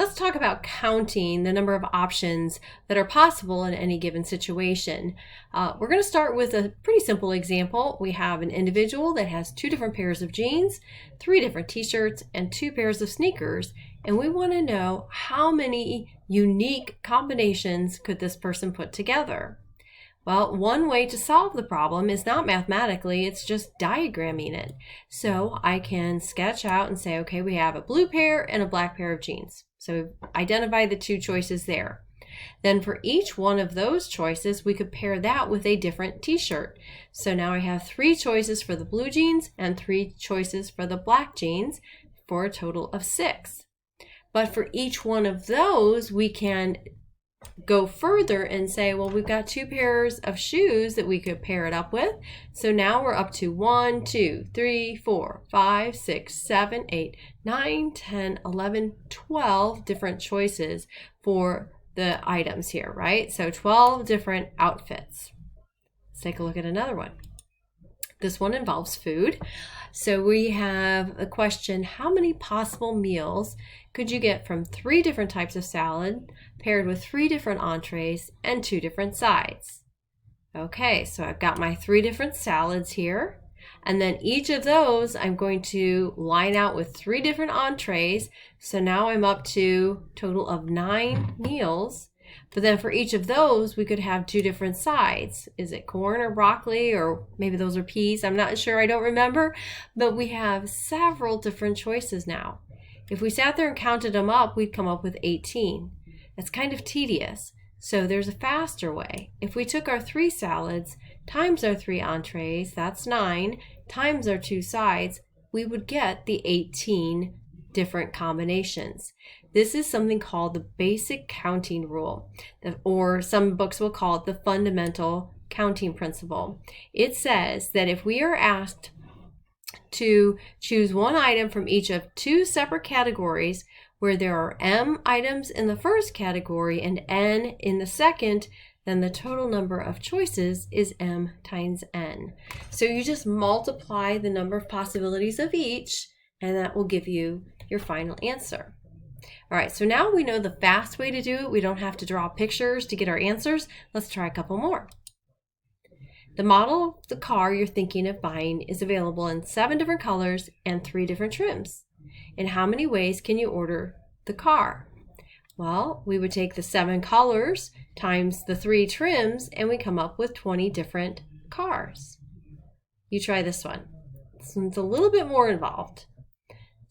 Let's talk about counting the number of options that are possible in any given situation. We're going to start with a pretty simple example. We have an individual that has 2 different pairs of jeans, 3 different t-shirts, and 2 pairs of sneakers, and we want to know how many unique combinations could this person put together. Well, one way to solve the problem is not mathematically, it's just diagramming it. So I can sketch out and say, okay, we have a blue pair and a black pair of jeans. So identify the 2 choices there. Then for each one of those choices, we could pair that with a different t-shirt. So now I have 3 choices for the blue jeans and 3 choices for the black jeans for a total of 6. But for each one of those, we can go further and say, well, we've got 2 pairs of shoes that we could pair it up with. So now we're up to 1, 2, 3, 4, 5, 6, 7, 8, 9, 10, 11, 12 different choices for the items here, right? So 12 different outfits. Let's take a look at another one. This one involves food. So we have a question, how many possible meals could you get from 3 different types of salad paired with 3 different entrees and 2 different sides? Okay, so I've got my 3 different salads here, and then each of those I'm going to line out with 3 different entrees. So now I'm up to a total of 9 meals. But then for each of those, we could have 2 different sides. Is it corn or broccoli, or maybe those are peas? I'm not sure, I don't remember. But we have several different choices now. If we sat there and counted them up, we'd come up with 18. That's kind of tedious. So there's a faster way. If we took our 3 salads times our 3 entrees, that's 9, times our 2 sides, we would get the 18 different combinations. This is something called the basic counting rule, or some books will call it the fundamental counting principle. It says that if we are asked to choose one item from each of 2 separate categories where there are M items in the first category and N in the second, then the total number of choices is M times N. So you just multiply the number of possibilities of each, and that will give you your final answer. All right, so now we know the fast way to do it. We don't have to draw pictures to get our answers. Let's try a couple more. The model of the car you're thinking of buying is available in 7 different colors and 3 different trims. In how many ways can you order the car? Well, we would take the 7 colors times the 3 trims, and we come up with 20 different cars. You try this one. This one's a little bit more involved.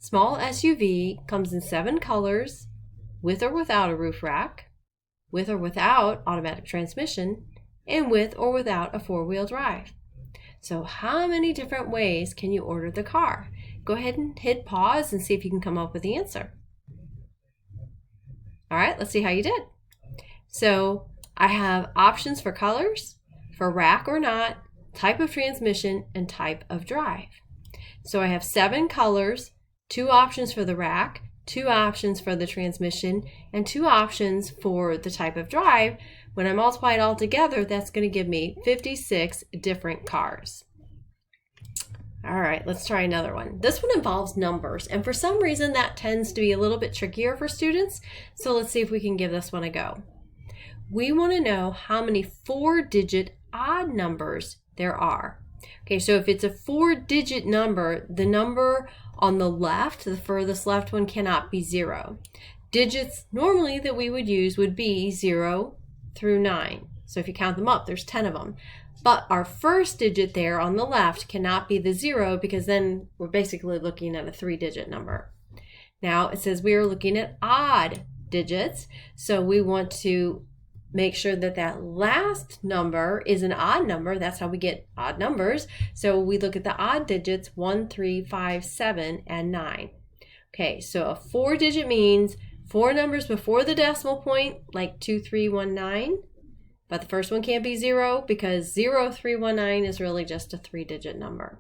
Small SUV comes in 7 colors, with or without a roof rack, with or without automatic transmission, and with or without a 4-wheel drive. So how many different ways can you order the car? Go ahead and hit pause and see if you can come up with the answer. All right, let's see how you did. So I have options for colors, for rack or not, type of transmission, and type of drive. So I have 7 colors, 2 options for the rack, 2 options for the transmission, and 2 options for the type of drive. When I multiply it all together, that's going to give me 56 different cars. All right, let's try another one. This one involves numbers, and for some reason that tends to be a little bit trickier for students, so let's see if we can give this one a go. We want to know how many 4-digit odd numbers there are. Okay, so if it's a 4-digit number, the number on the left, the furthest left one, cannot be 0. Digits normally that we would use would be 0 through 9. So if you count them up, there's 10 of them. But our first digit there on the left cannot be the 0, because then we're basically looking at a 3-digit number. Now it says we are looking at odd digits, so we want to make sure that that last number is an odd number. That's how we get odd numbers. So we look at the odd digits, 1, 3, 5, 7, and 9. Okay, so a 4-digit means 4 numbers before the decimal point, like 2319. But the first one can't be 0, because 0319 is really just a 3-digit number.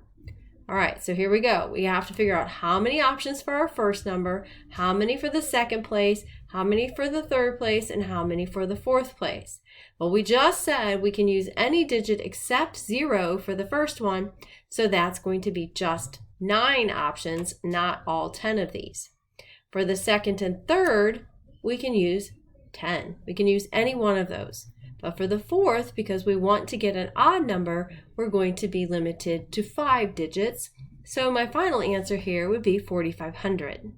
All right, so here we go. We have to figure out how many options for our first number, how many for the second place, how many for the third place, and how many for the fourth place. Well, we just said we can use any digit except 0 for the first one, so that's going to be just 9 options, not all 10 of these. For the second and third, we can use 10. We can use any one of those. But for the fourth, because we want to get an odd number, we're going to be limited to 5 digits. So my final answer here would be 4,500. All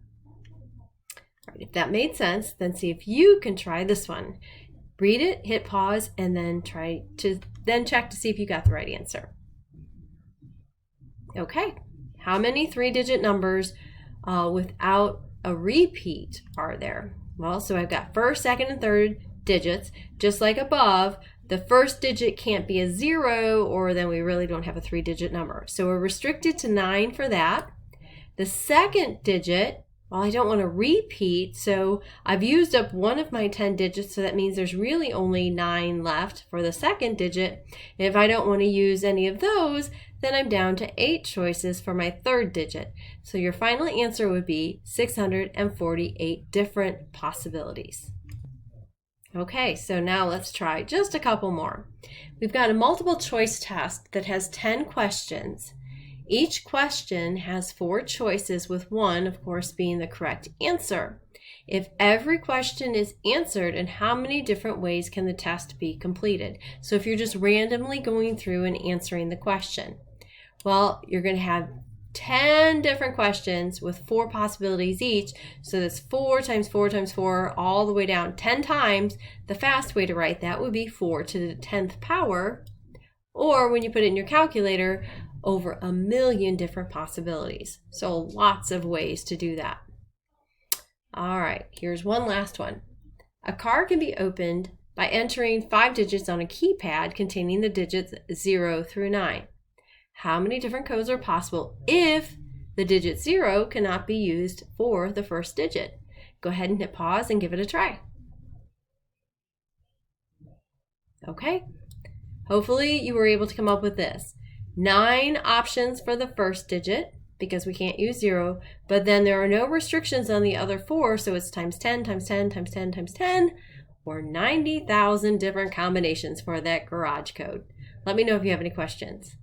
right, if that made sense, then see if you can try this one. Read it, hit pause, and then check to see if you got the right answer. Okay, how many 3-digit numbers without a repeat are there? Well, so I've got first, second, and third digits. Just like above, the first digit can't be a 0, or then we really don't have a 3-digit number. So we're restricted to 9 for that. The second digit, well, I don't want to repeat, so I've used up one of my 10 digits, so that means there's really only 9 left for the second digit. And if I don't want to use any of those, then I'm down to 8 choices for my third digit. So your final answer would be 648 different possibilities. Okay, so now let's try just a couple more. We've got a multiple choice test that has 10 questions. Each question has 4 choices, with one, of course, being the correct answer. If every question is answered, in how many different ways can the test be completed? So if you're just randomly going through and answering the question, well, you're going to have 10 different questions with 4 possibilities each. So that's 4 times 4 times 4 all the way down 10 times. The fast way to write that would be 4 to the 10th power, or when you put it in your calculator, over 1,000,000 different possibilities. So lots of ways to do that. All right, here's one last one. A car can be opened by entering 5 digits on a keypad containing the digits 0 through 9. How many different codes are possible if the digit 0 cannot be used for the first digit? Go ahead and hit pause and give it a try. Okay, hopefully you were able to come up with this. 9 options for the first digit, because we can't use 0, but then there are no restrictions on the other 4, so it's times 10, times 10, times 10, times 10, or 90,000 different combinations for that garage code. Let me know if you have any questions.